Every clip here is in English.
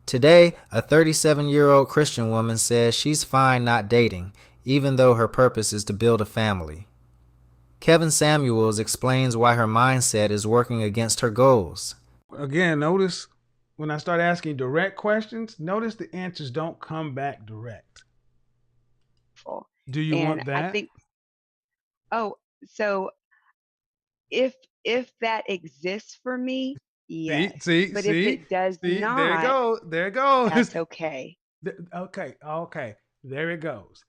Today, a 37-year-old Christian woman says she's fine not dating, even though her purpose is to build a family. Kevin Samuels explains why her mindset is working against her goals. Again, notice when I start asking direct questions, notice the answers don't come back direct. Do you And want I that? think, oh, so if if that exists for me, See, yes. see, But if see, it does see, there it not, goes. There it goes. that's okay. Okay, there it goes.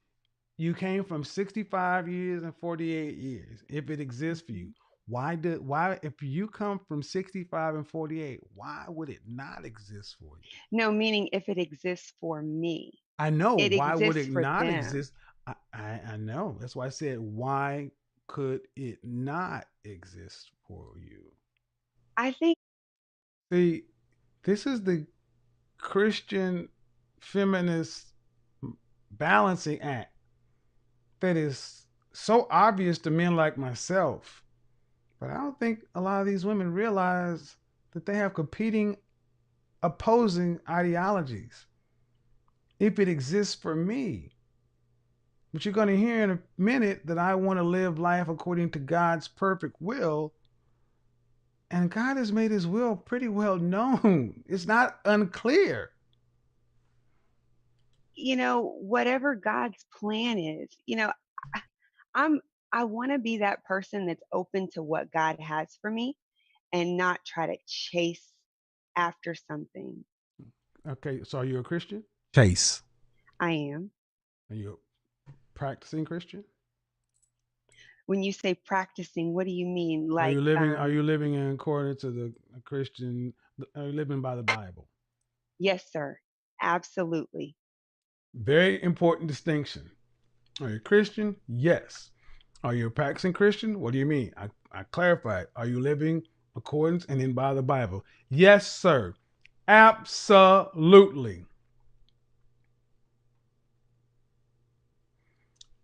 You came from 65 years and 48 years. If it exists for you, Mhm. why if you come from 65 and 48, why would it not exist for you? No, meaning if it exists for me, I know. it Why would exists it for not them. exist? I know. That's why I said, why could it not exist for you? I think, See, this is the Christian feminist balancing act that is so obvious to men like myself. But I don't think a lot of these women realize that they have competing, opposing ideologies. If it exists for me, but you're going to hear in a minute that I want to live life according to God's perfect will. And God has made his will pretty well known. It's not unclear. whatever God's plan is, I- I'm I want to be that person that's open to what God has for me and not try to chase after something. Okay, so are you a Christian? Chase. I am. Are you a practicing Christian? When you say practicing, what do you mean? Are you living in accordance to the Christian, are you living by the Bible? Yes, sir. Absolutely. Very important distinction. Are you a Christian? Yes. Are you a practicing Christian? What do you mean? I clarified. Are you living accordance and in by the Bible? Yes, sir. Absolutely.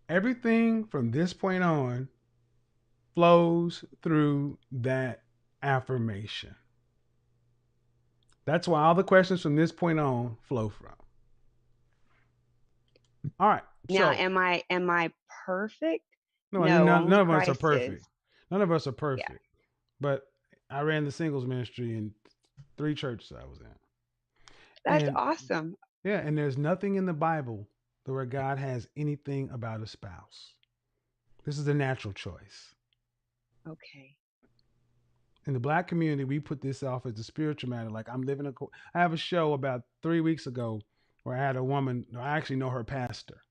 Everything from this point on flows through that affirmation. That's why all the questions from this point on flow from. All right. Now, So, am I perfect? no, No, none only of us are Christ is. perfect. None of us are Yeah. perfect. But I ran the singles ministry in 3 churches I was in. That's And awesome. yeah, and there's nothing in the Bible where God has anything about a spouse. This is a natural choice. Okay. In the black community, we put this off as a spiritual matter. Like I'm living I have a show about 3 weeks ago where I had a woman. I actually know her pastor,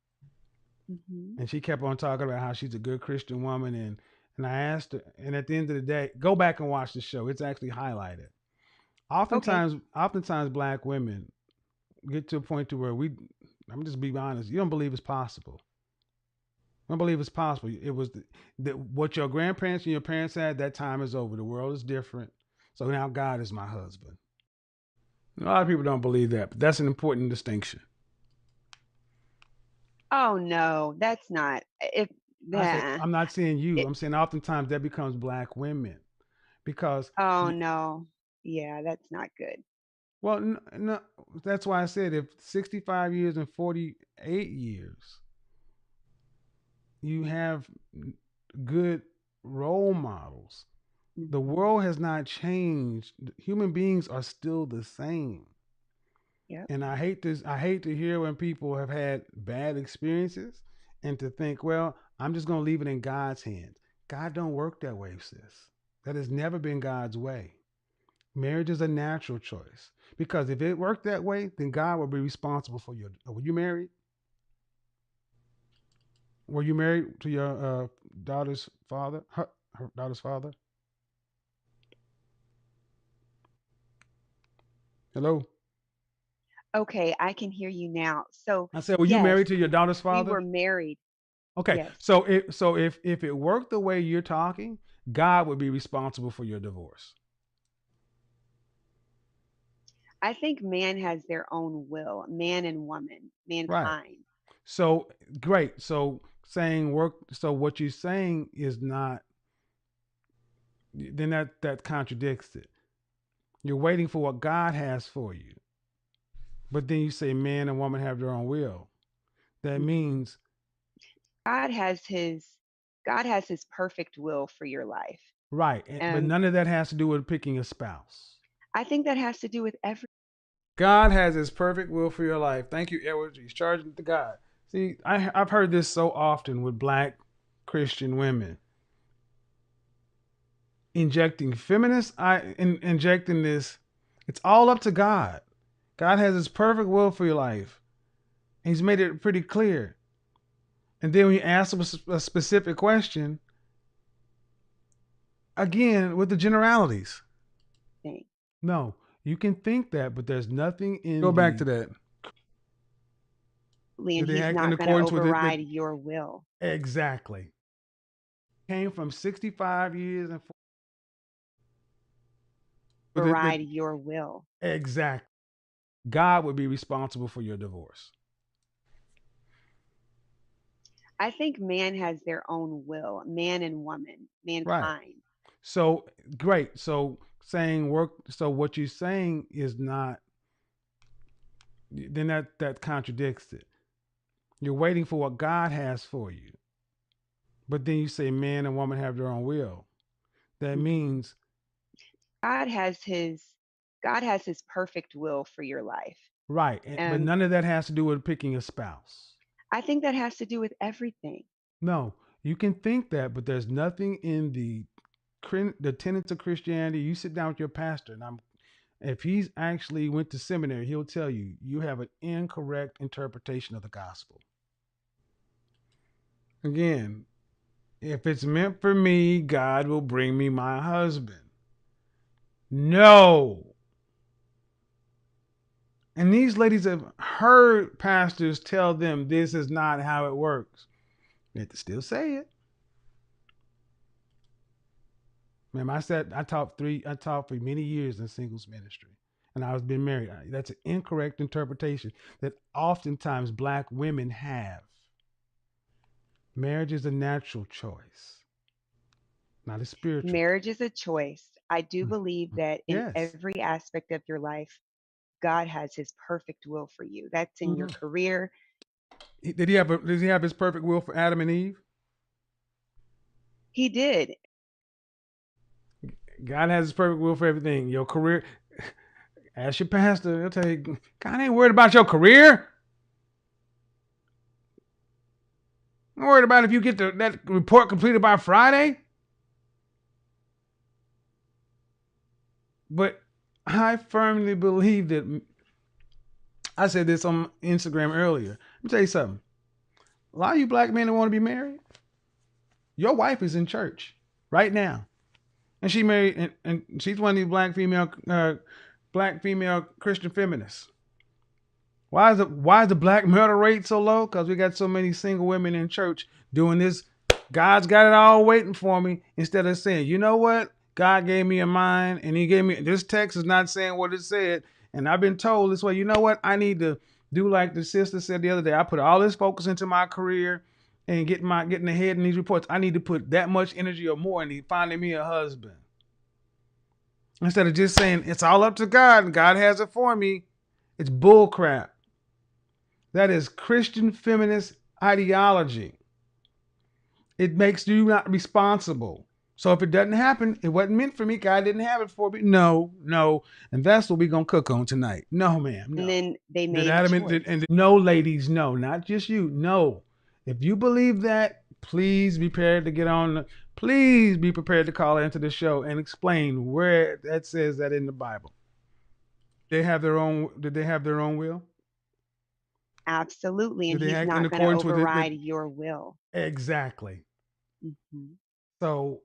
Hmm. and she kept on talking about how she's a good Christian woman. And I asked her, and at the end of the day, go back and watch the show. It's actually highlighted. Okay. Oftentimes, black women get to a point to where I'm just being honest. You don't believe it's possible. I don't believe it's possible. It was what your grandparents and your parents had. That time is over. The world is different. So now God is my husband. A lot of people don't believe that, but that's an important distinction. Oh no, that's not. If I say nah, I'm not saying you. it, I'm saying oftentimes that becomes black women because oh no, yeah, that's not good. well, no, that's why I said if 65 years and 48 years you have good role models. The Hmm. world has not changed. Human beings are still the same. Yep. And I hate this. I hate to hear when people have had bad experiences and to think, well, I'm just going to leave it in God's hands. God don't work that way, sis. That has never been God's way. Marriage is a natural choice because if it worked that way, then God will be responsible for your. Were you married? Were you married to your daughter's father? Her daughter's father? Hello. Okay, I can hear you now. So I said, were you yes, married to your daughter's we father? were married. Okay, Yes, so if it worked the way you're talking, God would be responsible for your divorce. I think man has their own will. Man and woman, Right. mankind. So great. So saying work. So what you're saying is not. Then that contradicts it. You're waiting for what God has for you. But then you say man and woman have their own will. That means God has his perfect will for your life. right, but none of that has to do with picking a spouse. I think that has to do with God has his perfect will for your life. Thank you, Edward. He's charging it to God. See, I've heard this so often with black Christian women. Injecting injecting this, it's all up to God. God has his perfect will for your life. He's made it pretty clear. And then when you ask them a specific question, again, with the generalities. thing. No, you can think that, but there's nothing in Go back to that. And he's not going to override your will. Exactly. Came from 65 years and override your will. Exactly. God would be responsible for your divorce. I think man has their own will, man and woman, mankind. Right. So great. So saying work. So what you're saying is not. Then that contradicts it. You're waiting for what God has for you, but then you say man and woman have their own will. That means God has his perfect will for your life. Right, but none of that has to do with picking a spouse. I think that has to do with everything. No, you can think that, but there's nothing in the tenets of Christianity. You sit down with your pastor, and if he's actually went to seminary, he'll tell you you have an incorrect interpretation of the gospel. Again, if it's meant for me, God will bring me my husband. No. And these ladies have heard pastors tell them this is not how it works. They have to still say it. Man, I taught for many years in singles ministry, and I was been married. That's an incorrect interpretation that oftentimes black women have. Marriage is a natural choice, not a spiritual. Marriage is a choice. I do believe that in every aspect of your life, God has his perfect will for you. That's in your career. Did he have his perfect will for Adam and Eve? He did. God has his perfect will for everything. Your career. Ask your pastor. He'll tell you, God ain't worried about your career. I'm worried about if you get that report completed by Friday. But I firmly believe that. I said this on Instagram earlier. Let me tell you something. A lot of you black men that want to be married, your wife is in church right now, and she married, and she's one of these black female Christian feminists. Why is the black murder rate so low? Because we got so many single women in church doing this. God's got it all waiting for me. Instead of saying, you know what? God gave me a mind, and he gave me this text is not saying what it said. And I've been told this way, you know what? I need to do like the sister said the other day. I put all this focus into my career and getting ahead in these reports. I need to put that much energy or more into finding me a husband. Instead of just saying it's all up to God and God has it for me. It's bull crap. That is Christian feminist ideology. It makes you not responsible. So if it doesn't happen, it wasn't meant for me. God didn't have it for me. No. And that's what we're going to cook on tonight. No, ma'am. No. And then they made a choice. And no, ladies, no, not just you. No. If you believe that, please be prepared to get on. Please be prepared to call into the show and explain where that says that in the Bible. Did they have their own will? Absolutely. And he's not going to override your will. Exactly. Mm-hmm. So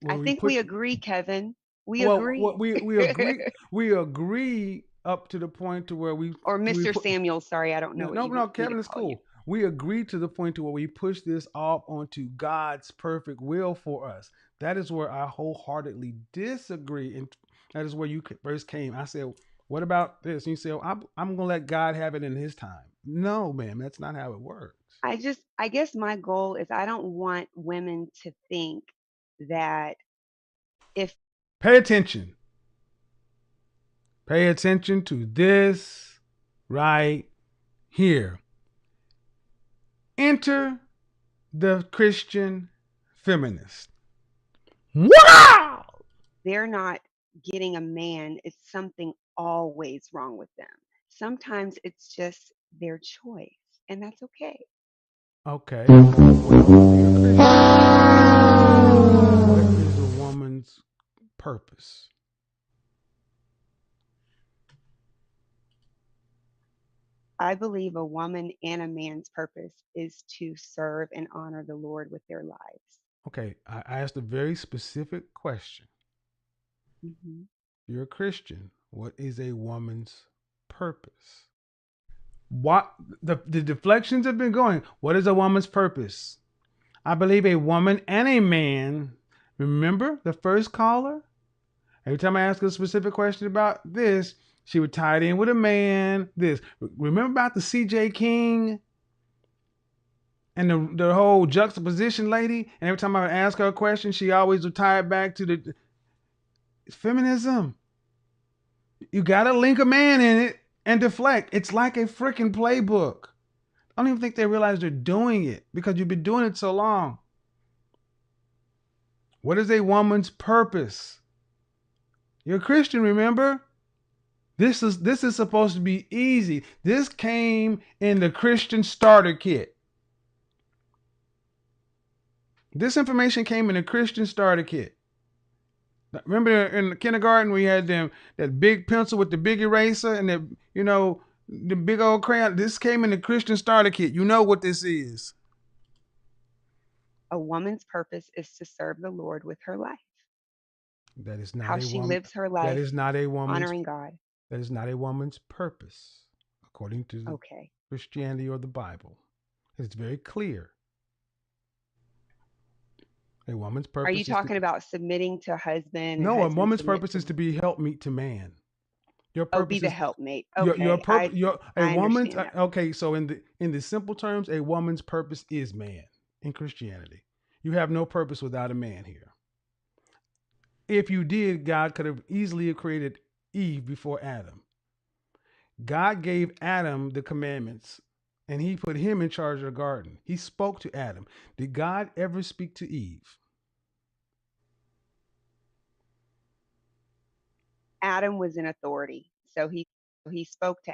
I think we agree, Kevin. We agree. We agree. We agree up to the point to where we or Mr. Samuel. Sorry, I don't know. No, Kevin is cool. We agree to the point to where we push this off onto God's perfect will for us. That is where I wholeheartedly disagree, and that is where you first came. I said, "What about this?" And you said, "I'm going to let God have it in His time." No, ma'am, that's not how it works. I guess my goal is I don't want women to think that if pay attention to this. right here. Enter the Christian feminist. Wow! They're not getting a man. It's something always wrong with them. Sometimes it's just their choice, and that's okay. Okay. Well, you're a Christian. What is a woman's purpose? I believe a woman and a man's purpose is to serve and honor the Lord with their lives. Okay, I asked a very specific question. Hmm. You're a Christian. What is a woman's purpose? What the deflections have been going. What is a woman's purpose? I believe a woman and a man. Remember the first caller? Every time I ask her a specific question about this, she would tie it in with a man. This. Remember about the C.J. King and the whole juxtaposition lady? And every time I would ask her a question, she always would tie it back to the feminism. You got to link a man in it and deflect. It's like a freaking playbook. I don't even think they realize they're doing it because you've been doing it so long. What is a woman's purpose? You're a Christian, remember? This is supposed to be easy. This came in the Christian starter kit. This information came in the Christian starter kit. Remember in the kindergarten we had that big pencil with the big eraser and the big old crayon. This came in the Christian starter kit. You know what this is. A woman's purpose is to serve the Lord with her life. That is not How a she woman. lives her That life, is not a woman's. honoring God. That is not a woman's purpose, according to Okay. Christianity or the Bible. It's very clear. A woman's Are you purpose is talking about submitting to husband and no. A husband woman's submit purpose to? is to be helpmeet to man. Your Oh, be purpose the is helpmate. your Okay, purpose. A I woman's understand that. okay. So in the simple terms, a woman's purpose is man in Christianity. You have no purpose without a man here. If you did, God could have easily created Eve before Adam. God gave Adam the commandments and he put him in charge of the garden. He spoke to Adam. Did God ever speak to Eve? Adam was in authority, so he spoke to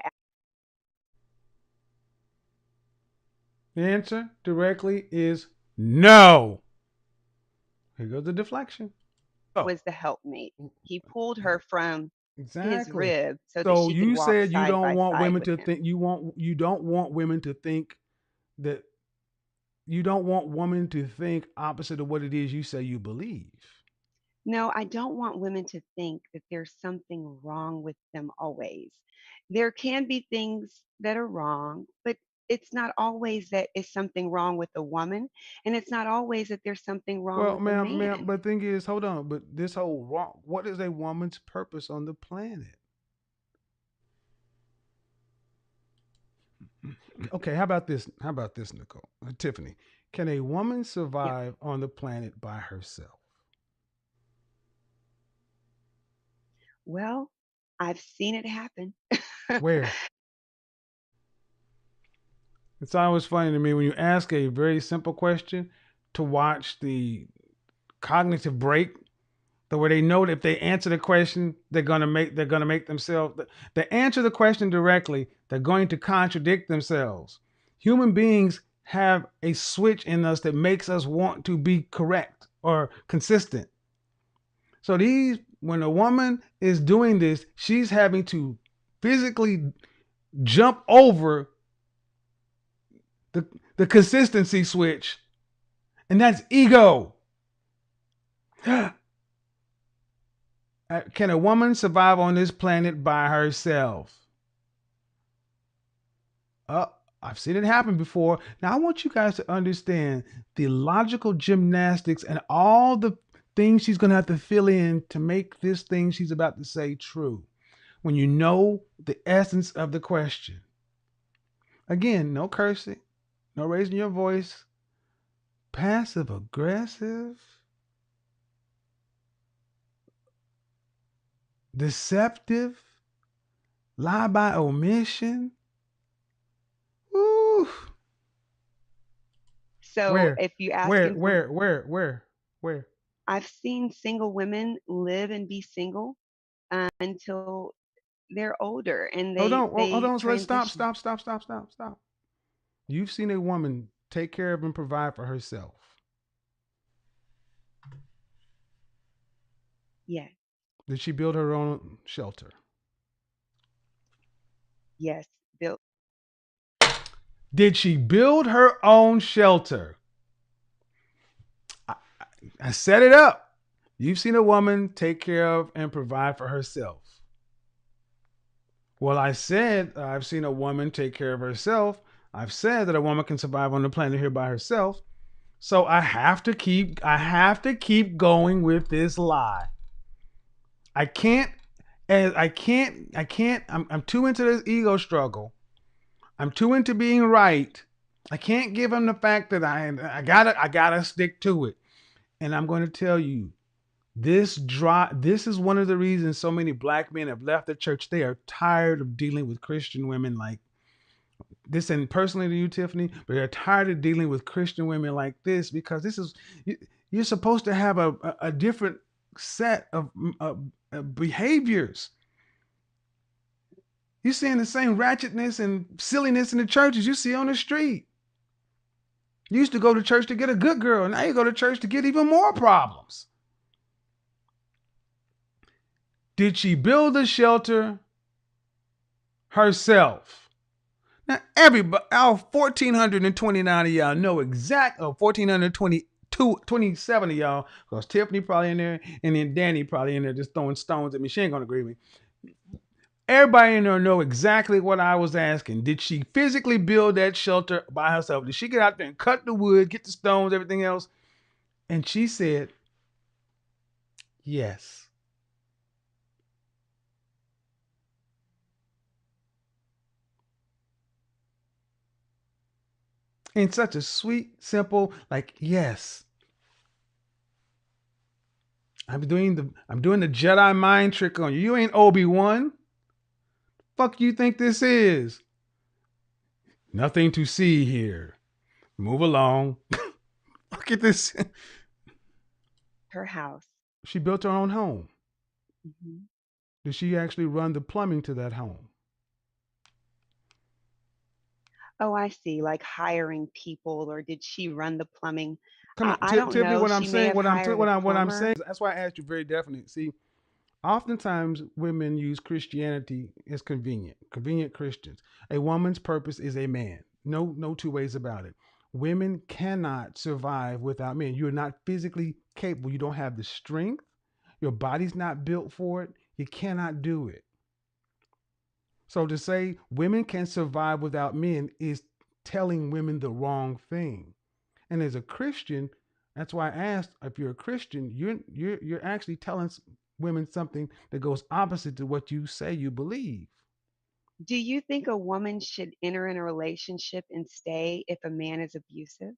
The answer directly is no. Here goes the deflection. Adam was the helpmate. He pulled her from his Exactly. rib so that So she could you walk said you side don't by want side women with to him. think you don't want women to think that you don't want women to think opposite of what it is you say you believe. No, I don't want women to think that there's something wrong with them always. There can be things that are wrong, but it's not always that is something wrong with a woman, and it's not always that there's something wrong Well, with a ma'am, man. but the thing is, hold on, but this whole wrong, what is a woman's purpose on the planet? Okay, how about this? How about this, Nicole? Tiffany, can a woman Yeah. survive on the planet by herself? Well, I've seen it happen. Where? It's always funny to me when you ask a very simple question to watch the cognitive break, the way they know that if they answer the question, they're gonna make themselves. They answer the question directly, they're going to contradict themselves. Human beings have a switch in us that makes us want to be correct or consistent. So when a woman is doing this, she's having to physically jump over the the consistency switch, and that's ego. Can a woman survive on this planet by herself? Uh, I've seen it happen before. Now, I want you guys to understand the logical gymnastics and all the things she's going to have to fill in to make this thing she's about to say true. When you know the essence of the question. Again, no cursing, no raising your voice, passive aggressive, deceptive, lie by omission. Whew. So Where? if you Where? asking for, Where? Where? Where? Where? I've seen single women live and be single until they're older and Hold they on. So let's transition. stop. You've seen a woman take care of and provide for herself. Yes, Did she build her own shelter? yes, built. Did she build her own shelter? I, I set it up. You've seen a woman take care of and provide for herself. Well, I said I've seen a woman take care of herself. I've said that a woman can survive on the planet here by herself. So I have to keep going with this lie. I can't I'm too into this ego struggle. I'm too into being right. I can't give him the fact that I gotta stick to it. And I'm going to tell you, this is one of the reasons so many black men have left the church. They are tired of dealing with Christian women like this, and personally to you, Tiffany, but they're tired of dealing with Christian women like this, because you're supposed to have a different set of behaviors. You're seeing the same ratchetness and silliness in the churches you see on the street. You used to go to church to get a good girl. Now you go to church to get even more problems. Did she build a shelter herself? Now, everybody, all 1,429 of y'all know exact, or 1,427 of y'all, because Tiffany probably in there, and then Danny probably in there just throwing stones at me. She ain't going to agree with me. Everybody in there know exactly what I was asking. Did she physically build that shelter by herself? Did she get out there and cut the wood, get the stones, everything else? And she said, yes. In such a sweet, simple, like, yes. I'm doing the Jedi mind trick on you. You ain't Obi-Wan. Fuck you think this is? Nothing to see here. Move along. Look at this. Her house. She built her own home. Hmm. Did she actually run the plumbing to that home? Oh, I see. Like hiring people, or did she run the plumbing? Come on, I don't Tiffany. know. What I'm She may saying, have hired a what I'm plumber. saying. That's why I asked you very definitely. See, oftentimes women use Christianity as convenient Christians. A woman's purpose is a man. No two ways about it. Women cannot survive without men. You're not physically capable. You don't have the strength. Your body's not built for it. You cannot do it. So to say women can survive without men is telling women the wrong thing. And as a Christian, that's why I asked, if you're a Christian, you're actually telling women something that goes opposite to what you say you believe. Do you think a woman should enter in a relationship and stay if a man is abusive?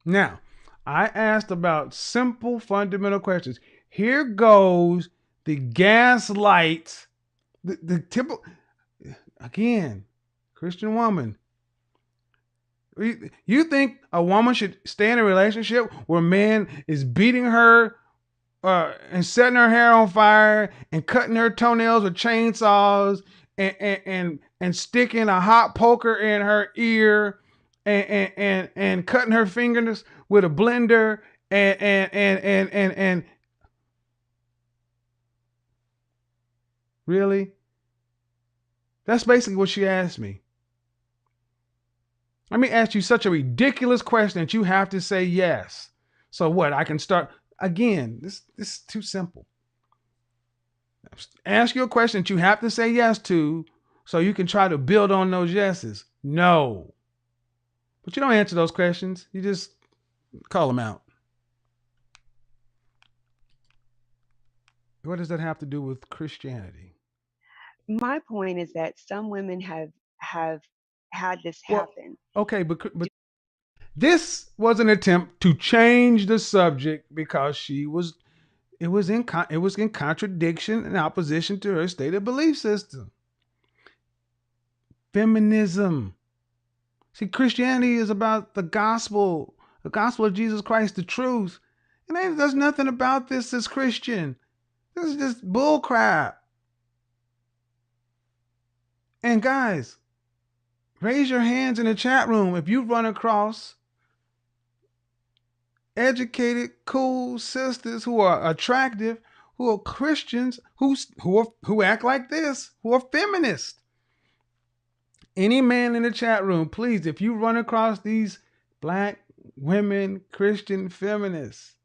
Now, I asked about simple fundamental questions. Here goes the gaslight, the typical, again, Christian woman. You think a woman should stay in a relationship where a man is beating her and setting her hair on fire and cutting her toenails with chainsaws and sticking a hot poker in her ear and cutting her fingers with a blender and really? That's basically what she asked me. Let me ask you such a ridiculous question that you have to say yes. So what? I can start again. This is too simple. Ask you a question that you have to say yes to so you can try to build on those yeses. No. But you don't answer those questions. You just call them out. What does that have to do with Christianity? My point is that some women have had this Well, happen. okay, but this was an attempt to change the subject because it was in contradiction and opposition to her stated belief system. Feminism. See, Christianity is about the gospel of Jesus Christ, the truth. And there's nothing about this that's Christian. This is just bull crap. And guys, raise your hands in the chat room if you run across educated, cool sisters who are attractive, who are Christians, who act like this, who are feminists. Any man in the chat room, please, if you run across these black women, Christian feminists,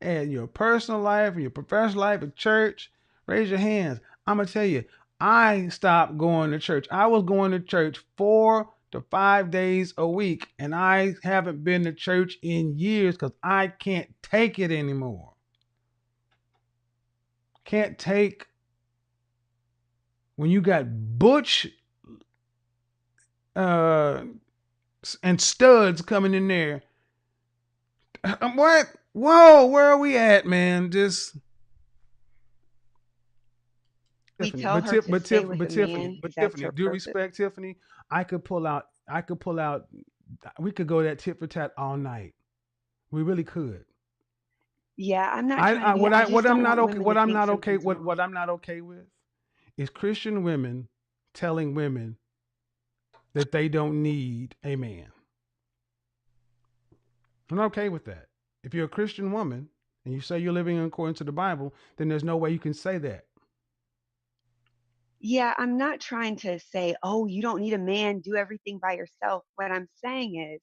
in your personal life, in your professional life, at church, raise your hands. I'm going to tell you, I stopped going to church. I was going to church 4 to 5 days a week, and I haven't been to church in years because I can't take it anymore. Can't take when you got butch and studs coming in there. What? Whoa, where are we at, man? Just We Tiffany, tell her to stay with a Tiffany, man because that's her due purpose. respect, Tiffany, I could pull out, we could go that tit for tat all night. We really could. Yeah, I'm not trying to be. I just What I'm don't not want okay, women to think something's what wrong. I'm not okay with is Christian women telling women that they don't need a man. I'm not okay with that. If you're a Christian woman and you say you're living according to the Bible, then there's no way you can say that. Yeah, I'm not trying to say, oh, you don't need a man, do everything by yourself. What I'm saying is,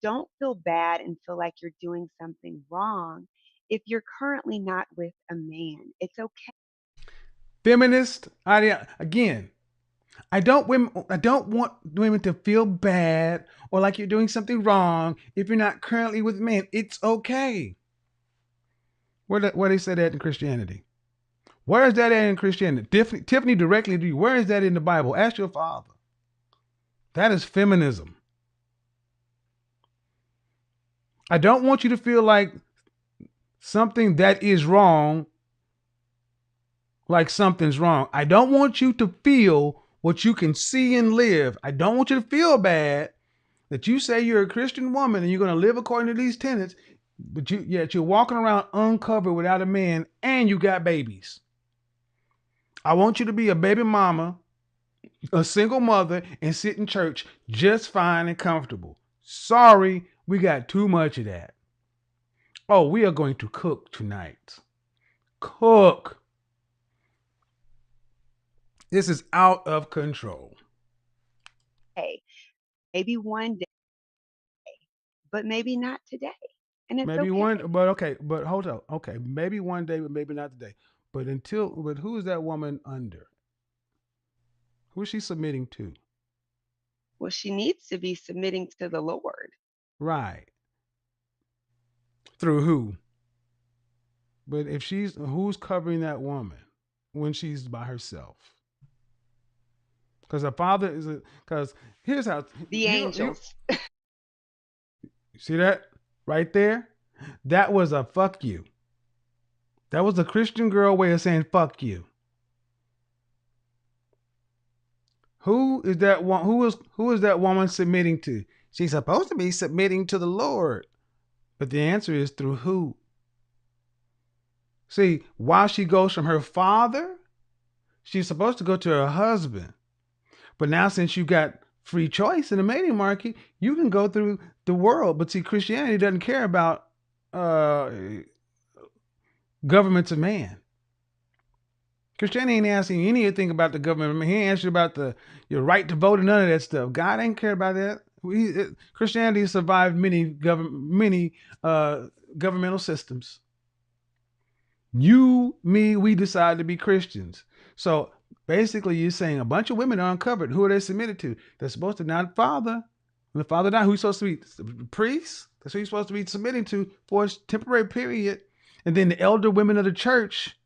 don't feel bad and feel like you're doing something wrong if you're currently not with a man. It's okay. Feminist idea again. I don't want women to feel bad or like you're doing something wrong if you're not currently with men. It's okay. Where they say that in Christianity? Where is that at in Christianity? Tiffany, directly to you. Where is that in the Bible? Ask your father. That is feminism. I don't want you to feel like something that is wrong, like something's wrong. I don't want you to feel what you can see and live. I don't want you to feel bad that you say you're a Christian woman and you're going to live according to these tenets, but you're walking around uncovered without a man and you got babies. I want you to be a baby mama, a single mother, and sit in church just fine and comfortable. Sorry, we got too much of that. Oh, we are going to cook tonight. Cook. This is out of control. Hey, maybe one day, but maybe not today. And it's Maybe okay. one, but okay, but hold up. Okay, maybe one day, but maybe not today. But who is that woman under? Who is she submitting to? Well, she needs to be submitting to the Lord. Right. Through who? But if who's covering that woman when she's by herself? Because her father because here's how, The angels. you see that right there? That was a fuck you. That was a Christian girl way of saying fuck you. Who is that one? Who is that woman submitting to? She's supposed to be submitting to the Lord. But the answer is through who? See, while she goes from her father, she's supposed to go to her husband. But now, since you got free choice in the mating market, you can go through the world. But see, Christianity doesn't care about uh, governments of man. Christianity ain't asking you anything about the government. He ain't asked you about your right to vote and none of that stuff. God ain't care about that. Christianity survived many governmental systems. You, me, we decide to be Christians. So basically, you're saying a bunch of women are uncovered. Who are they submitted to? They're supposed to not father. When the father died, who's supposed to be? The priest. That's who you're supposed to be submitting to for a temporary period. And then the elder women of the church.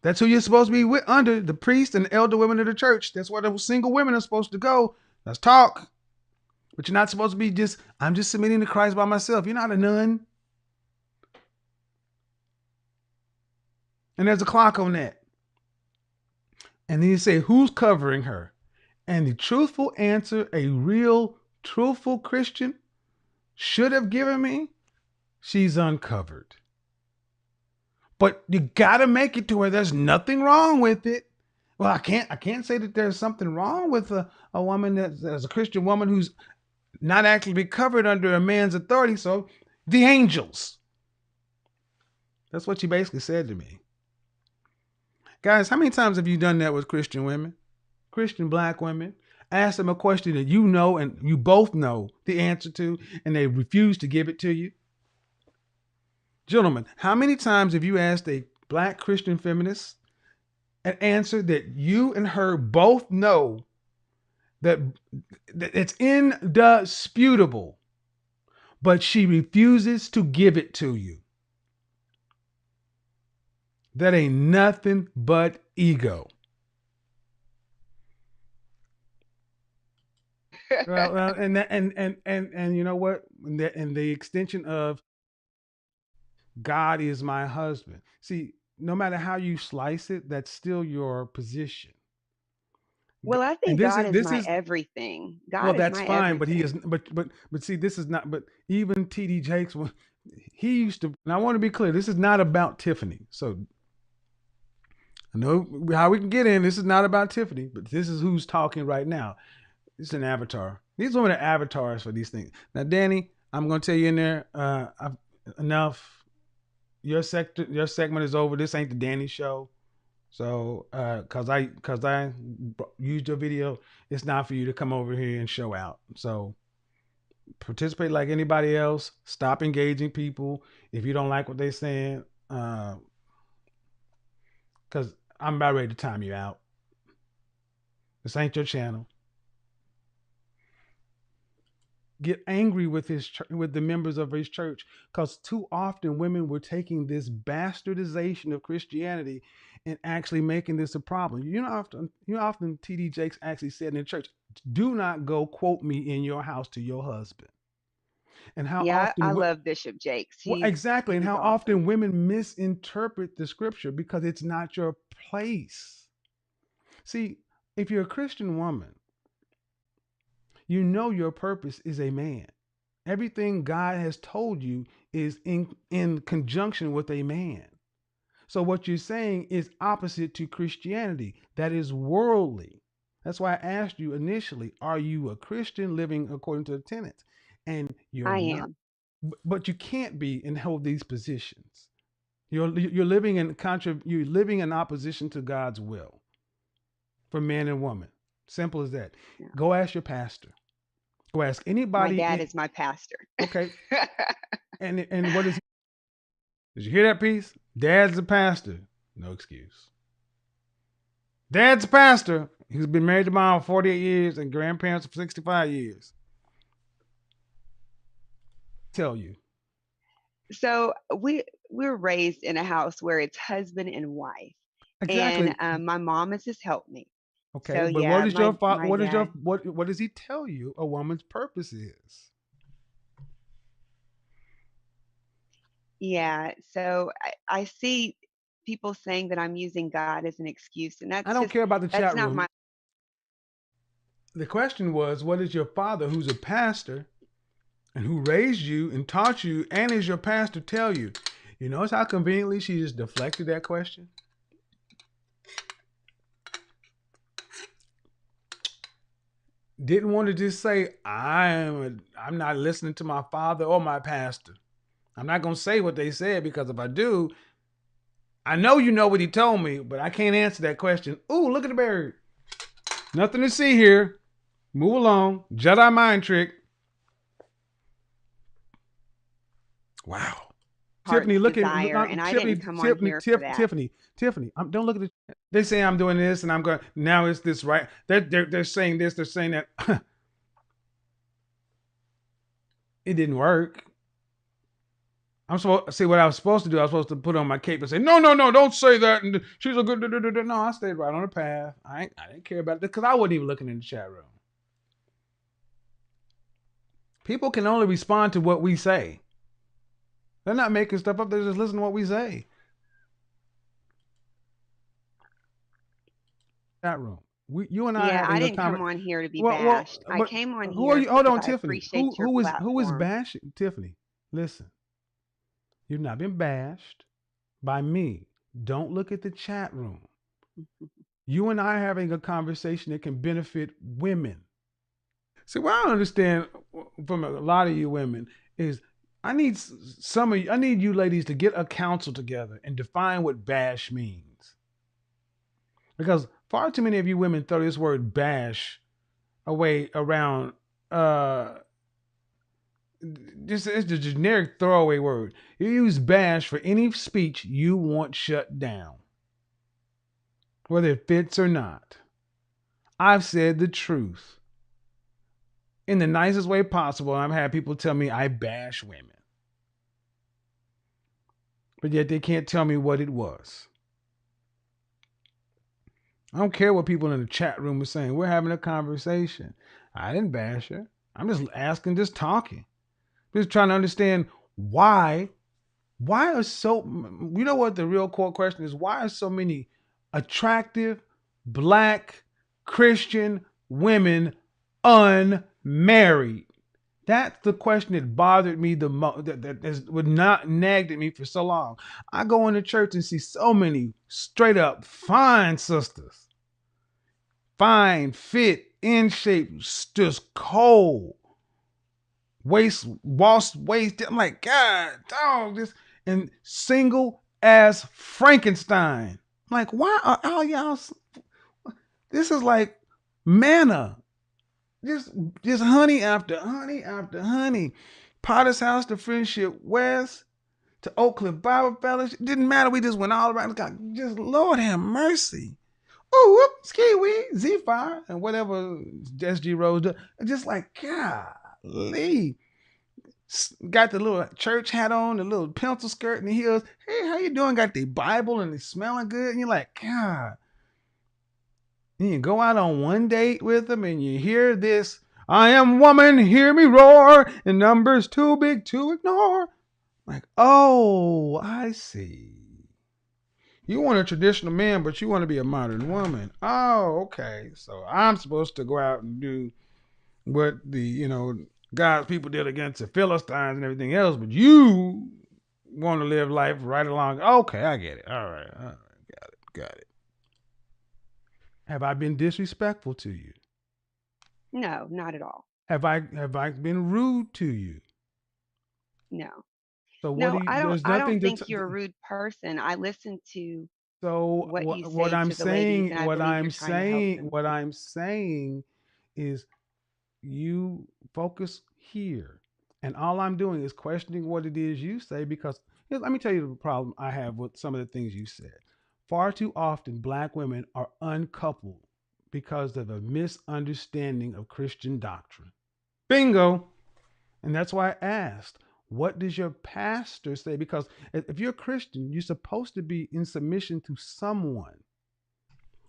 That's who you're supposed to be with, under the priest and the elder women of the church. That's where the single women are supposed to go. Let's talk. But you're not supposed to be I'm just submitting to Christ by myself. You're not a nun. And there's a clock on that. And then you say, who's covering her? And the truthful answer, a real truthful Christian should have given me, she's uncovered. But you got to make it to where there's nothing wrong with it. Well, I can't say that there's something wrong with a woman that's a Christian woman who's not actually covered under a man's authority. So the angels. That's what she basically said to me. Guys, how many times have you done that with Christian women? Christian black women? Ask them a question that you know and you both know the answer to, and they refuse to give it to you. Gentlemen, how many times have you asked a black Christian feminist an answer that you and her both know that it's indisputable, but she refuses to give it to you? That ain't nothing but ego. Well, and you know what? And the extension of God is my husband. See, no matter how you slice it, that's still your position. Well, I And think this God is is this my is everything. well, God is that's my fine, but he is everything. but see, this is not. But even TD Jakes, he used to. And I want to be clear, this is not about Tiffany. So I know how we can get in. This is not about Tiffany, but this is who's talking right now. It's an avatar. These women are avatars for these things. Now, Danny, I'm going to tell you in there. Enough. Your segment is over. This ain't the Danny show. So, cause I used your video, it's not for you to come over here and show out. So, participate like anybody else. Stop engaging people if you don't like what they're saying. Cause I'm about ready to time you out. This ain't your channel. Get angry with with the members of his church, because too often women were taking this bastardization of Christianity and actually making this a problem. Often TD Jakes actually said in the church, "Do not go quote me in your house to your husband." And how Yeah, I often, love Bishop Jakes. well, exactly, and He's how awesome. often women misinterpret the scripture because it's not your place. See, if you're a Christian woman, you know your purpose is a man. Everything God has told you is in conjunction with a man. So what you're saying is opposite to Christianity. That is worldly. That's why I asked you initially, are you a Christian living according to the tenets? And you're I not, am. but you can't be and hold these positions. You're living you're living in opposition to God's will for man and woman. Simple as that. Yeah. Go ask your pastor. Go ask My anybody dad is my pastor. okay. And what is he? Did you hear that piece? Dad's a pastor. No excuse. Dad's a pastor. He's been married to mom for 48 years and grandparents for 65 years. Tell you. So we're raised in a house where it's husband and wife, and Exactly. my mom is his helpmate. Okay, So but what yeah, is your my what is your dad. what does he tell you a woman's purpose is? Yeah. So I see people saying that I'm using God as an excuse, and I don't care about the that's chat not my. room. The question was, what does your father, who's a pastor and who raised you and taught you and is your pastor, tell you? You notice how conveniently she just deflected that question? Didn't want to just say, I'm not listening to my father or my pastor. I'm not going to say what they said, because if I do, I know you know what he told me, but I can't answer that question. Ooh, look at the bird. Nothing to see here. Move along. Jedi mind trick. Wow. Tiffany, Heart's look at desire, and I Tiffany, didn't come on here for that. Tiffany. Don't look at it. They say I'm doing this, and I'm going. Now it's this right. They're saying this. They're saying that. It didn't work. I'm supposed to see what I was supposed to do. I was supposed to put on my cape and say, no, don't say that. And she's a good. No, I stayed right on the path. I didn't care about it because I wasn't even looking in the chat room. People can only respond to what we say. They're not making stuff up. They're just listening to what we say. Chat room. You and I Yeah, I having a didn't come conversation. on here to be Well, bashed. I but came on who are here you? Hold because on, I Tiffany. appreciate your Who is platform. bashing Tiffany? Listen, you've not been bashed by me. Don't look at the chat room. You and I having a conversation that can benefit women. See, what I don't understand from a lot of you women is I need some of you, I need you ladies to get a council together and define what bash means. Because far too many of you women throw this word bash away around uh just it's a generic throwaway word. You use bash for any speech you want shut down, whether it fits or not. I've said the truth in the nicest way possible. I've had people tell me I bash women, but yet they can't tell me what it was. I don't care what people in the chat room are saying. We're having a conversation. I didn't bash her. I'm just asking, just talking. Just trying to understand why. Why are so, you know what the real core question is? Why are so many attractive black Christian women unmarried? That's the question that bothered me the most, that would not nagged at me for so long. I go into church and see so many straight up fine sisters, fine, fit, in shape, just cold, waist. I'm like, God, dog, this and single as Frankenstein. I'm like, why are all y'all? This is like manna. Just just honey after honey after honey. Potter's House to Friendship West to Oak Cliff Bible Fellowship. Didn't matter. We just went all around. God, just Lord have mercy. Oh, whoop, ski wee, Z5, and whatever SG Rose does. Just like, golly. Got the little church hat on, the little pencil skirt and the heels. Hey, how you doing? Got the Bible and it's smelling good. And you're like, God. And you go out on one date with them and you hear this, I am woman, hear me roar, and numbers too big to ignore. Like, oh, I see. You want a traditional man, but you want to be a modern woman. Oh, okay. So I'm supposed to go out and do what the, God's people did against the Philistines and everything else, but you want to live life right along. Okay, I get it. All right, got it. Have I been disrespectful to you? No, not at all. Have I been rude to you? No. So what do No, you? I don't There's I don't nothing to. think you're a rude person. I listen to So what you what say I'm to the ladies, saying, and I believe you're trying to help them. what I'm saying is you focus here. And all I'm doing is questioning what it is you say because let me tell you the problem I have with some of the things you said. Far too often, black women are uncoupled because of a misunderstanding of Christian doctrine. Bingo. And that's why I asked, what does your pastor say? Because if you're a Christian, you're supposed to be in submission to someone,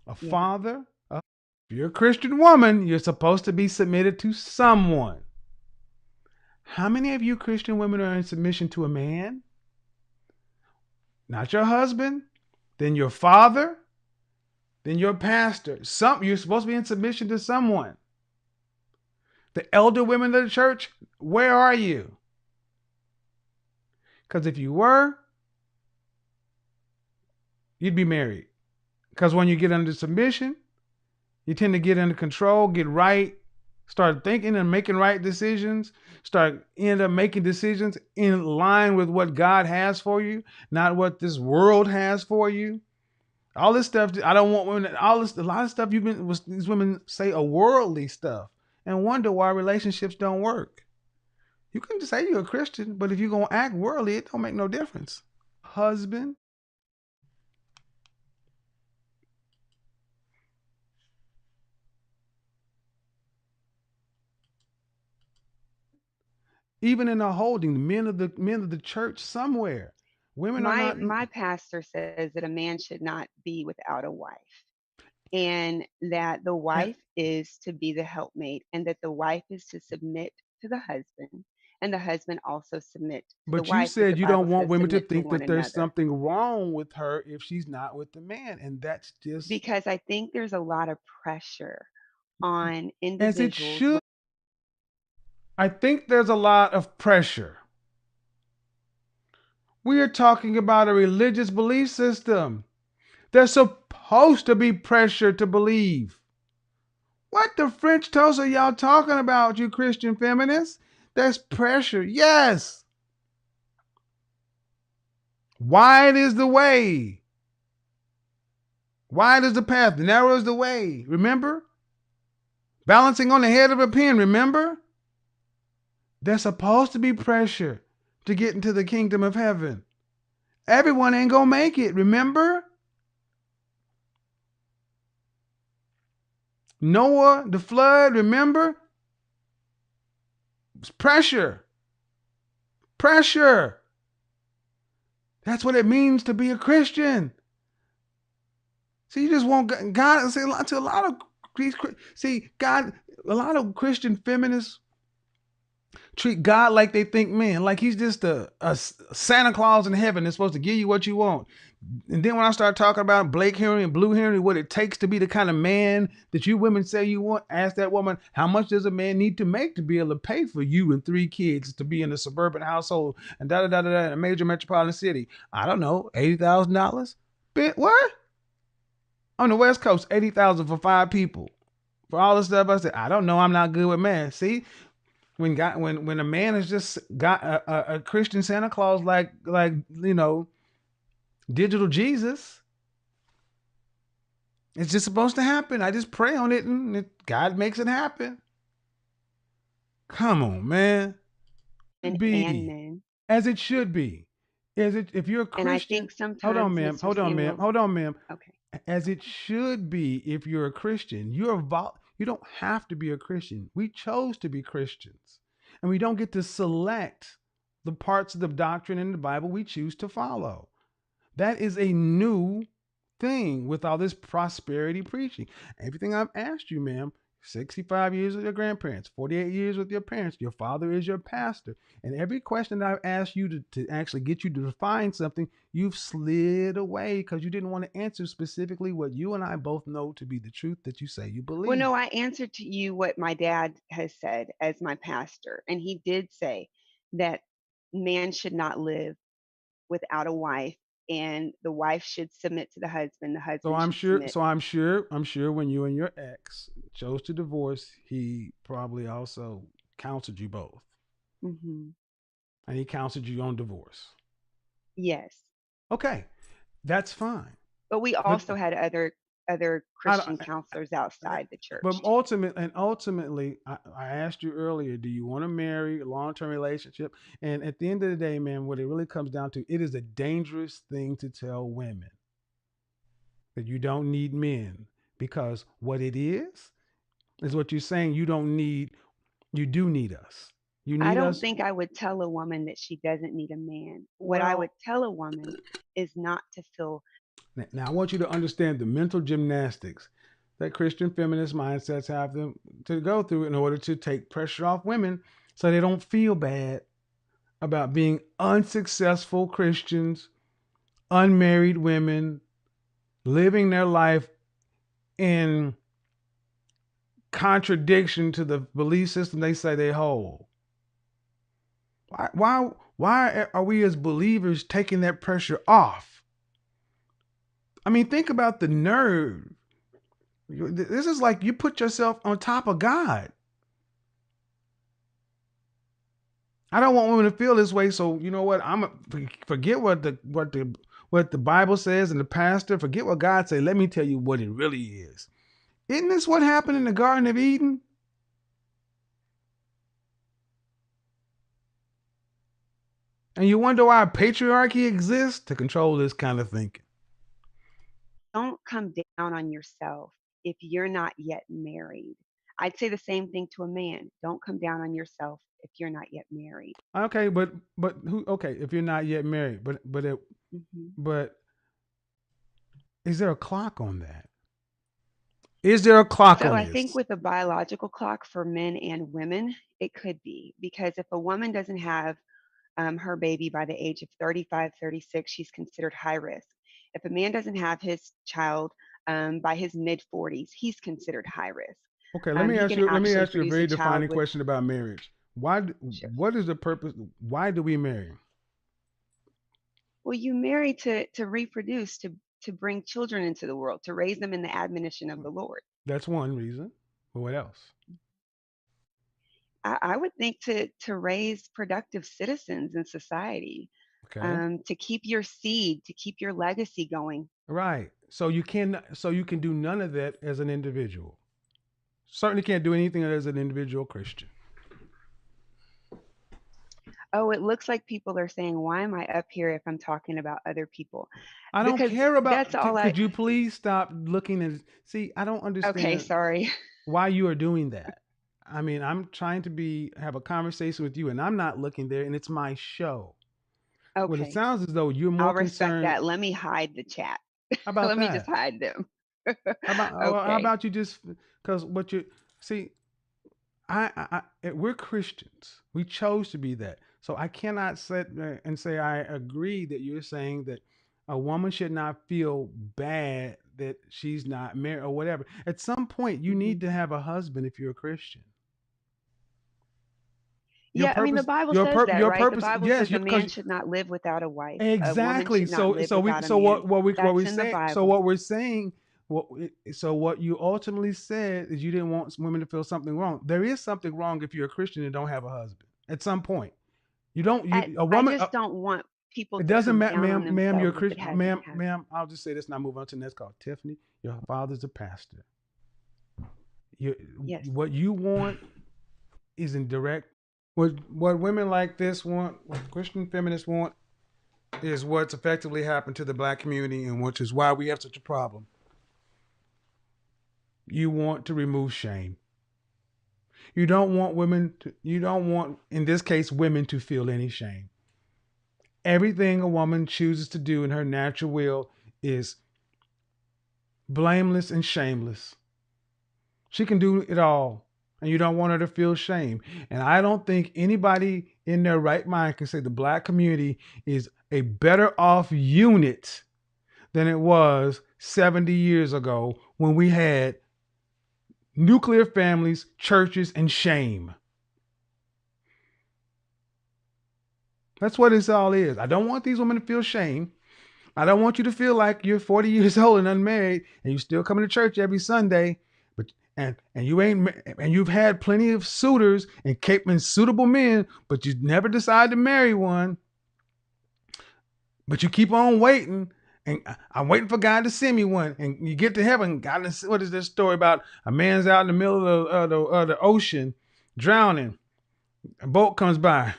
a Yeah. father. If you're a Christian woman, you're supposed to be submitted to someone. How many of you Christian women are in submission to a man? Not your husband, then your father, then your pastor. You're supposed to be in submission to someone. The elder women of the church, where are you? Because if you were, you'd be married. Because when you get under submission, you tend to get under control, get right, start thinking and making right decisions, start end up making decisions in line with what God has for you, not what this world has for you. All this stuff, I don't want women. All this, a lot of stuff these women say a worldly stuff, and wonder why relationships don't work. You can just say you're a Christian, but if you're gonna act worldly, it don't make no difference. Husband, even in a holding, the men of the church somewhere, women are My not. my pastor says that a man should not be without a wife, and that the wife is to be the helpmate, and that the wife is to submit to the husband, and the husband also submit to the But you wife, because the said you Bible don't want says women to submit to think one that there's another. something wrong with her if she's not with the man. And that's just Because I think there's a lot of pressure on as it individuals. should. I think there's a lot of pressure. We are talking about a religious belief system. There's supposed to be pressure to believe. What the French toast are y'all talking about, you Christian feminists? There's pressure. Yes. Wide is the way. Wide is the path. Narrow is the way. Remember? Balancing on the head of a pin. Remember? There's supposed to be pressure to get into the kingdom of heaven. Everyone ain't gonna make it. Remember? Noah, the flood. Remember? It's pressure. Pressure. That's what it means to be a Christian. See, you just want God. See, to a lot of these, see, God, a lot of Christian feminists treat God like they think man, like he's just a Santa Claus in heaven that's supposed to give you what you want. And then when I start talking about Blake Henry and Blue Henry, what it takes to be the kind of man that you women say you want, ask that woman, how much does a man need to make to be able to pay for you and 3 kids to be in a suburban household and da da da da in a major metropolitan city? I don't know, $80,000. What? On the West Coast, 80,000 for 5 people. For all the stuff I said, I don't know. I'm not good with math. See, when when a man has just got a Christian Santa Claus like digital Jesus, it's just supposed to happen. I just pray on it and God makes it happen. Come on, man. And Be men. as it should be. If you're a And I Christian, think sometimes, Mr. Samuel, hold on, ma'am. okay. As it should be, if you're a Christian, you don't have to be a Christian. We chose to be Christians, and we don't get to select the parts of the doctrine in the Bible we choose to follow. That is a new thing with all this prosperity preaching. Everything I've asked you, ma'am, 65 years with your grandparents, 48 years with your parents, your father is your pastor. And every question that I've asked you to actually get you to define something, you've slid away because you didn't want to answer specifically what you and I both know to be the truth that you say you Well, believe. no, I answered to you what my dad has said as my pastor. And he did say that man should not live without a wife, and the wife should submit to the So husband I'm should sure. submit. I'm sure when you and your ex chose to divorce, he probably also counseled you both, Hmm. and he counseled you on divorce. Yes. Okay, that's fine. But we But also had other I, don't- Christian counselors outside the church but too. ultimately, I asked you earlier, do you want to marry a long-term relationship? And at the end of the day, man, what it really comes down to, it is a dangerous thing to tell women that you don't need men, because what it is what you're saying. You do need us. You I need don't us. think I would tell a woman that she doesn't need a man. What I would Well, tell a woman is not to feel. now I want you to understand the mental gymnastics that Christian feminist mindsets have them to go through in order to take pressure off women so they don't feel bad about being unsuccessful Christians, unmarried women, living their life in contradiction to the belief system they say they hold. Why are we as believers taking that pressure off? I mean, think about the nerve. This is like you put yourself on top of God. I don't want women to feel this way, so you know what? Forget what the Bible says and the pastor. Forget what God said. Let me tell you what it really is. Isn't this what happened in the Garden of Eden? And you wonder why patriarchy exists to control this kind of thinking. Don't come down on yourself if you're not yet married. I'd say the same thing to a man. Don't come down on yourself if you're not yet married. Okay, but who? Okay, if you're not yet married, Hmm. but is there a clock on that? Is there a clock So on I think this? with a biological clock for men and women, it could be because if a woman doesn't have her baby by the age of 35, 36, she's considered high risk. If a man doesn't have his child by his mid 40s, he's considered high risk. Okay, He can let me actually ask you a produce a very child defining with. question about marriage. Sure. What is the purpose? Why do we marry? Well, you marry to reproduce, to bring children into the world, to raise them in the admonition of the Lord. That's one reason. But what else? I would think to raise productive citizens in society, Okay. to keep your seed, to keep your legacy going. Right. So you can do none of that as an individual. Certainly can't do anything as an individual Christian. Oh, it looks like people are saying, "Why am I up here if I'm talking about other people?" I don't Because care that's about all I. could you please stop looking at see, I don't Okay, understand sorry. why you are doing that. I mean, I'm trying to have a conversation with you and I'm not looking there and it's my show. Well, it Okay, sounds as though you're more I'll respect concerned. that. Let me hide the chat. How about Let me just that? hide them. How Okay. about you just because what you see, we're Christians. We chose to be that. So I cannot sit there and say I agree that you're saying that a woman should not feel bad that she's not married or whatever. At some point, you hmm need to have a husband if you're a Christian. Yeah, I mean, the Bible says that, Your right? The purpose, Bible yes, says you a because man should not live without a wife. A woman exactly. should not live without a So man. what That's we in the say Bible. what we're saying what you ultimately said is you didn't want women to feel something wrong. There is something wrong if you're a Christian and don't have a husband. At some point, you don't a I woman. just don't want people It to doesn't come matter, down on ma'am. You're a themselves if it Christian, hasn't happened. ma'am. I'll just say this and I move on to the next call. Tiffany, your father's a pastor. You, Yes. what you want is in direct. What women like this want, what Christian feminists want, is what's effectively happened to the black community, and which is why we have such a problem. You want to remove shame. You don't want you don't want, in this case, women to feel any shame. Everything a woman chooses to do in her natural will is blameless and shameless. She can do it all, and you don't want her to feel shame. And I don't think anybody in their right mind can say the black community is a better off unit than it was 70 years ago when we had nuclear families, churches, and shame. That's what this all is. I don't want these women to feel shame. I don't want you to feel like you're 40 years old and unmarried and you still coming to church every Sunday, but and you ain't and you've had plenty of suitors and caping suitable men, but you never decide to marry one. But you keep on waiting, and I'm waiting for God to send me one. And you get to heaven, God, what is this story about? A man's out in the middle of the ocean, drowning. A boat comes by.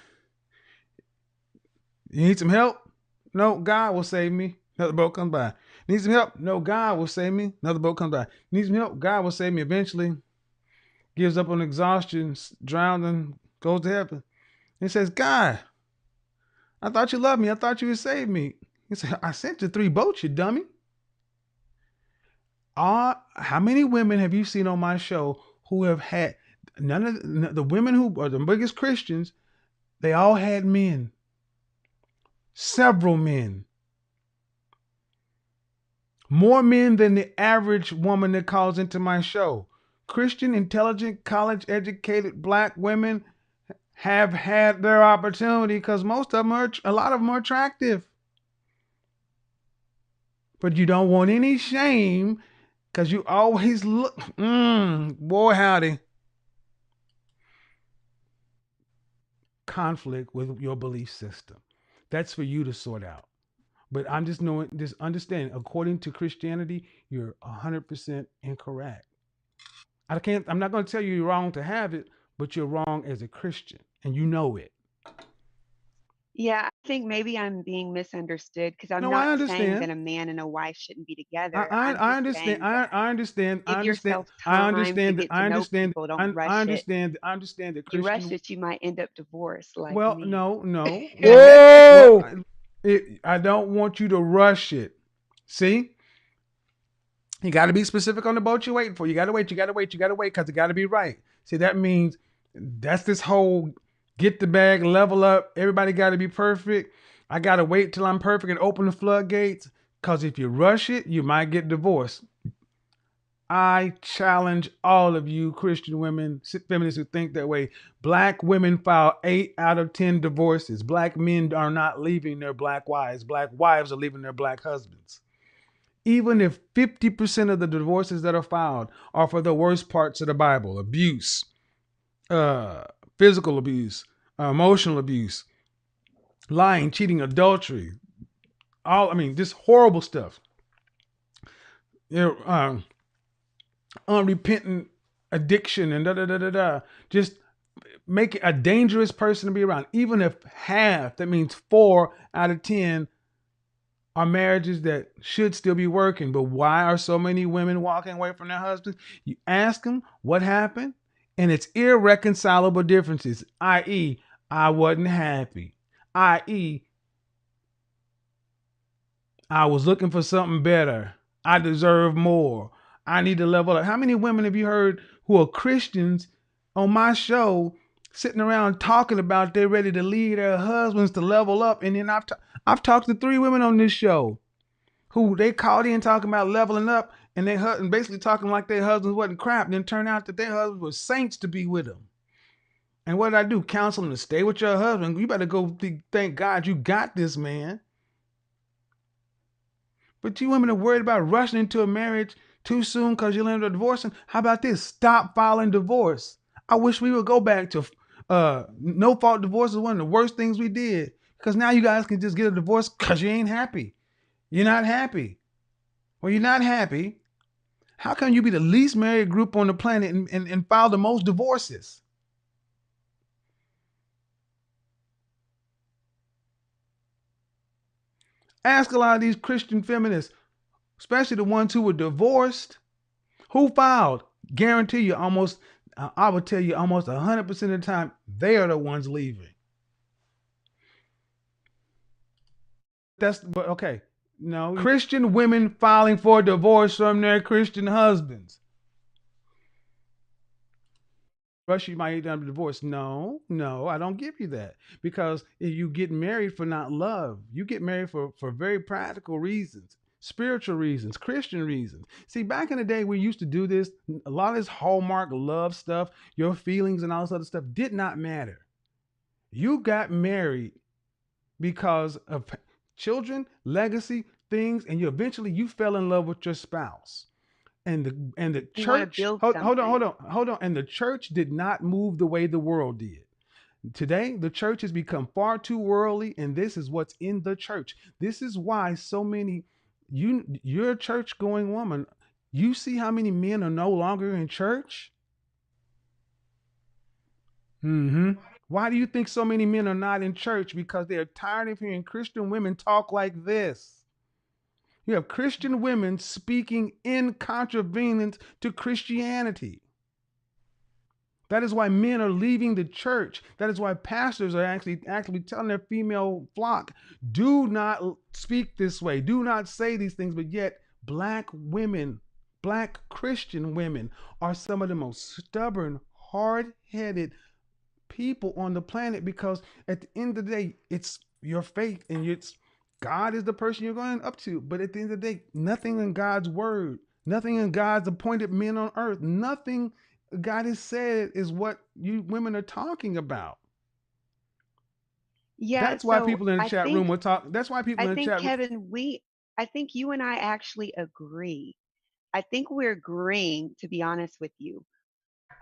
You need some help? No, God will save me. Another boat comes by. Need some help? No, God will save me. Another boat comes by. Need some help? God will save me. Eventually, gives up on exhaustion, drowning, goes to heaven. And he says, God, I thought you loved me. I thought you would save me. He said, I sent you 3 boats, you dummy. How many women have you seen on my show who have had none of the women who are the biggest Christians? They all had men, several men, more men than the average woman that calls into my show. Christian, intelligent, college educated black women have had their opportunity because a lot of them are attractive. But you don't want any shame because you always look, boy, howdy, conflict with your belief system. That's for you to sort out. But I'm just understanding, according to Christianity, you're 100% incorrect. I'm not going to tell you you're wrong to have it, but you're wrong as a Christian and you know it. Yeah, I think maybe I'm being misunderstood because I'm No, I not saying understand. that a man and a wife shouldn't be together. I'm I just understand. saying that I give understand. yourself time to get to I know understand. people. Don't rush it. I understand that You rush Christian. it, you might end up divorced like Well, me. no. Well, Whoa! I don't want you to rush it. See, You got to be specific on the boat you're waiting for. You got to wait. You got to wait. You got to wait because it got to be right. See, that means that's this whole get the bag, level up. Everybody got to be perfect. I got to wait till I'm perfect and open the floodgates because if you rush it, you might get divorced. I challenge all of you Christian women, feminists who think that way. Black women file 8 out of 10 divorces. Black men are not leaving their black wives. Black wives are leaving their black husbands. Even if 50% of the divorces that are filed are for the worst parts of the Bible, abuse, uh, physical abuse, emotional abuse, lying, cheating, adultery, just horrible stuff. You know, unrepentant addiction and da da da da da. Just make it a dangerous person to be around. Even if half, that means 4 out of 10 are marriages that should still be working. But why are so many women walking away from their husbands? You ask them what happened, and it's irreconcilable differences, i.e., I wasn't happy, i.e., I was looking for something better, I deserve more, I need to level up. How many women have you heard who are Christians on my show sitting around talking about they're ready to leave their husbands to level up? And then I've talked to 3 women on this show who they called in talking about leveling up, and they basically talking like their husbands wasn't crap. And then turned out that their husbands were saints to be with them. And what did I do? Counsel them to stay with your husband. You better go thank God you got this man. But you women are worried about rushing into a marriage too soon because you'll end up divorcing. How about this? Stop filing divorce. I wish we would go back to no fault divorce is one of the worst things we did. Because now you guys can just get a divorce because you ain't happy. You're not happy. Well, you're not happy. How can you be the least married group on the planet and file the most divorces? Ask a lot of these Christian feminists, especially the ones who were divorced, who filed. Guarantee you I would tell you almost 100% of the time, they are the ones leaving. But okay. No, Christian women filing for divorce from their Christian husbands. Rush, you might end up divorce. No, I don't give you that. Because if you get married for not love, you get married for very practical reasons, spiritual reasons, Christian reasons. See, back in the day, we used to do this. A lot of this Hallmark love stuff, your feelings and all this other stuff did not matter. You got married because of children, legacy, things, and you fell in love with your spouse. And the church, hold on. And the church did not move the way the world did. Today, the church has become far too worldly, and this is what's in the church. This is why so many you're a church going woman. You see how many men are no longer in church? Mm-hmm. Why do you think so many men are not in church? Because they're tired of hearing Christian women talk like this. You have Christian women speaking in contravenance to Christianity. That is why men are leaving the church. That is why pastors are actually telling their female flock, do not speak this way. Do not say these things. But yet, black women, black Christian women are some of the most stubborn, hard-headed people on the planet, because at the end of the day, it's your faith and it's God is the person you're going up to. But at the end of the day, nothing in God's word, nothing in God's appointed men on earth, nothing God has said is what you women are talking about. Yeah, That's why so people in the chat room will talk. That's why people I in the think chat room. Kevin, I think you and I actually agree. I think we're agreeing, to be honest with you.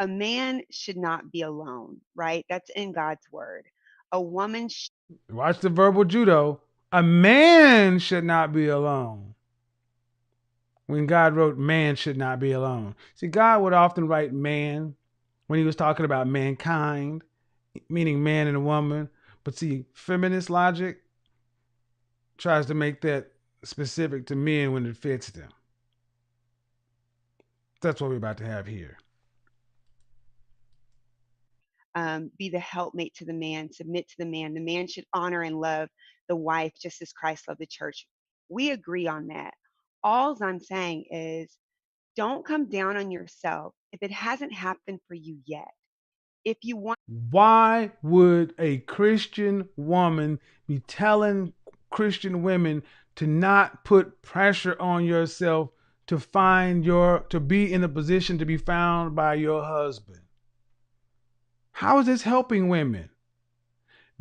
A man should not be alone, right? That's in God's word. A woman Watch the verbal judo. A man should not be alone. When God wrote man should not be alone. See, God would often write man when he was talking about mankind, meaning man and a woman. But see, feminist logic tries to make that specific to men when it fits them. That's what we're about to have here. be the helpmate to the man, submit to the man. The man should honor and love the wife just as Christ loved the church. We agree on that. All I'm saying is don't come down on yourself if it hasn't happened for you yet. If you want, Why would a Christian woman be telling Christian women to not put pressure on yourself to to be in a position to be found by your husband? How is this helping women?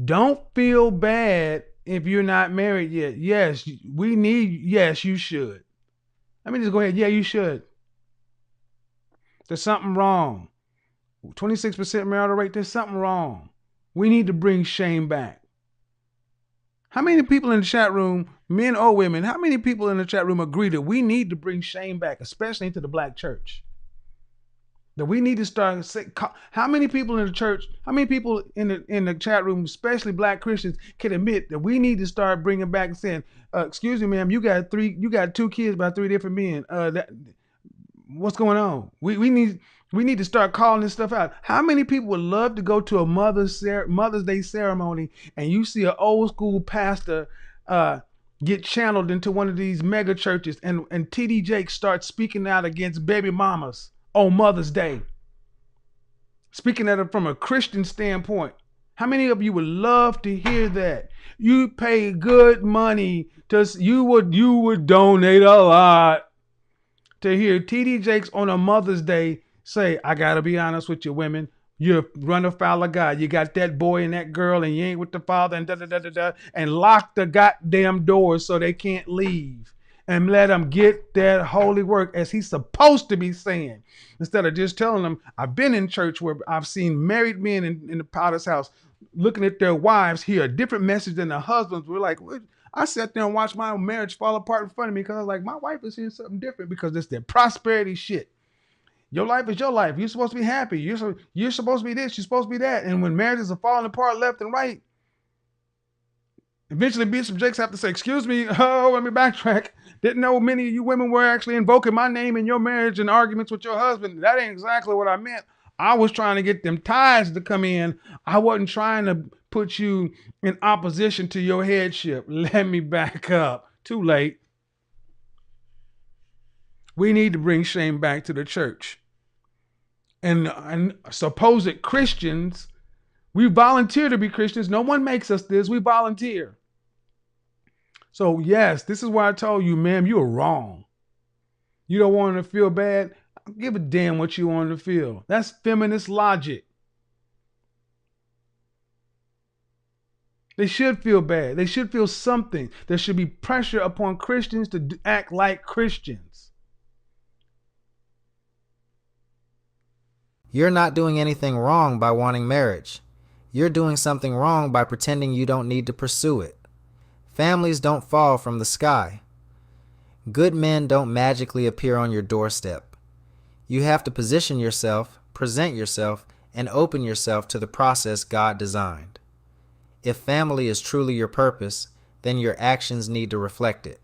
Don't feel bad if you're not married yet. Yes, yes, you should. Let me just go ahead. Yeah, you should. There's something wrong. 26% marital rate, there's something wrong. We need to bring shame back. How many people in the chat room, men or women, how many people in the chat room agree that we need to bring shame back, especially into the black church? That we need to start, how many people in the church, how many people in the chat room, especially black Christians, can admit that we need to start bringing back and saying, excuse me, ma'am, you got 2 kids by 3 different men. What's going on? We need to start calling this stuff out. How many people would love to go to a Mother's Day ceremony and you see an old school pastor get channeled into one of these mega churches and TD Jakes starts speaking out against baby mamas on Mother's Day, speaking at it from a Christian standpoint? How many of you would love to hear that? You pay good money you would donate a lot to hear TD Jakes on a Mother's Day say, I gotta be honest with you, women. You run afoul of God. You got that boy and that girl and you ain't with the father and da-da-da-da-da, and lock the goddamn doors so they can't leave. And let them get that holy work as he's supposed to be saying. Instead of just telling them, I've been in church where I've seen married men in the potter's house looking at their wives hear a different message than the husbands. We're like, what? I sat there and watched my marriage fall apart in front of me because I was like, my wife is hearing something different because it's that prosperity shit. Your life is your life. You're supposed to be happy. You're supposed to be this. You're supposed to be that. And when marriages are falling apart left and right, eventually Bishop Jakes have to say, excuse me, oh, let me backtrack. Didn't know many of you women were actually invoking my name in your marriage and arguments with your husband. That ain't exactly what I meant. I was trying to get them tithes to come in. I wasn't trying to put you in opposition to your headship. Let me back up. Too late. We need to bring shame back to the church. And supposed Christians, we volunteer to be Christians. No one makes us this. We volunteer. So yes, this is why I told you, ma'am, you are wrong. You don't want to feel bad. Give a damn what you want to feel. That's feminist logic. They should feel bad. They should feel something. There should be pressure upon Christians to act like Christians. You're not doing anything wrong by wanting marriage. You're doing something wrong by pretending you don't need to pursue it. Families don't fall from the sky. Good men don't magically appear on your doorstep. You have to position yourself, present yourself, and open yourself to the process God designed. If family is truly your purpose, then your actions need to reflect it.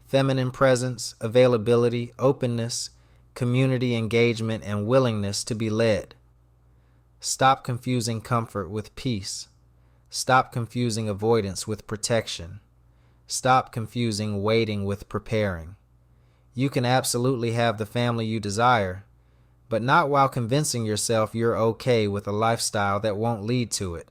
Feminine presence, availability, openness, community engagement, and willingness to be led. Stop confusing comfort with peace. Stop confusing avoidance with protection. Stop confusing waiting with preparing. You can absolutely have the family you desire, but not while convincing yourself you're okay with a lifestyle that won't lead to it.